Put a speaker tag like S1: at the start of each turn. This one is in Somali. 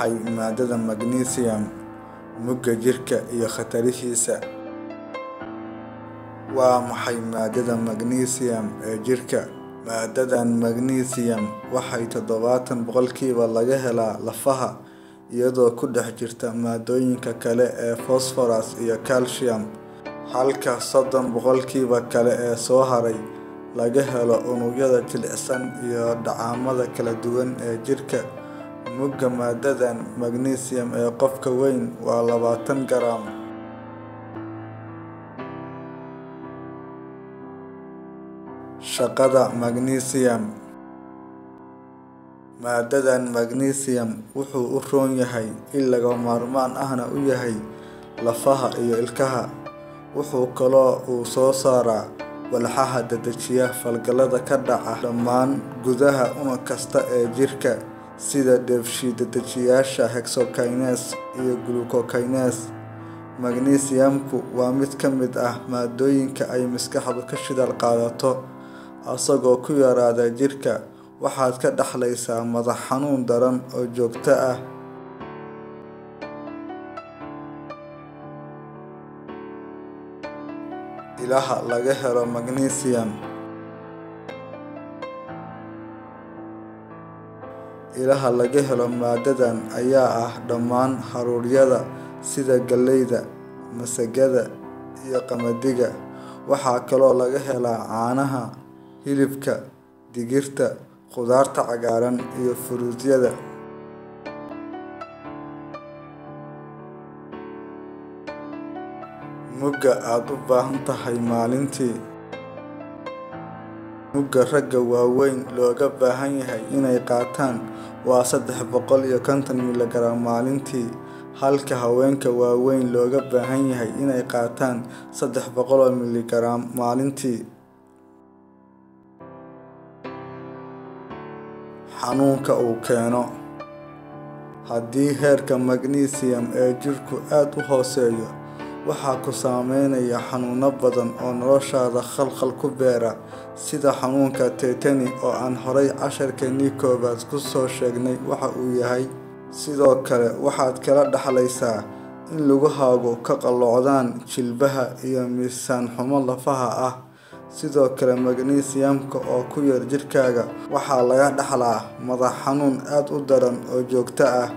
S1: maxay maadada magnesium mugga jirka iyo khatarihiisa? Waa maxay maadada magnesium ee jirka? Maadadan magnesium waxay 70% laga helaa lafaha iyadoo ku dhex jirta maadooyinka kale ee phosphorus iyo calcium, halka 30% kale ee soo haray laga helo unugyada jilicsan iyo dheecaamada kala duwan ee jirka. Mugga maadadan magnesium ee qofka weyn waa 20 garam. Shaqada magnesium. Maadadan magnesium wuxuu u roon yahay in laga maarmaan ahna u yahay lafaha iyo ilkaha. Wuxuu kaloo soo saaraa walxaha dedejiya falgallada ka dhaca dhammaan gudaha unug kasta ee jirka, sida dheef-shiid dedejiyeyaasha hexokinase iyo glucokinase. Magnesiumku waa mid ka mid ah maadooyinka ay maskaxdu ka shidaal qaadato. Asagoo ku yaraada jirka, waxaad ka dhaxlaysaa madax xanuun daran oo joogto ah. Ilaha laga helo magnesium. Ilaha laga helo maadadan ayaa ah dhammaan haruuryada sida galleyda, masagada iyo qamadiga. Waxaa kaloo laga helaa caanaha, hilibka, digirta, khudaarta cagaaran iyo furuutyada. Mugga aad u baahan tahay maalintii. Mugga ragga waaweyn looga baahan yahay inay qaataan waa 350 mg maalintii, halka haweenka waaweyn looga baahan yahay inay qaataan 300 mg maalintii. Xanuunka uu keeno. Haddii heerka magnesium ee jirku aad u hooseeyo, waxaa ku saameynaya xanuuno badan oo noloshaada khalkhal ku beera, sida xanuunka tetany oo aan horay casharkeennii koowaad ku soo sheegnay waxa uu yahay. Sidoo kale waxaad kala dhaxlaysaa in lugahaagu ka qalloocdaan jilbaha iyo miisaan xumo lafaha ah. Sidoo kale magnesiumka oo ku yar jirkaaga waxaa laga dhaxlaa madax xanuun aad u daran oo joogto ah.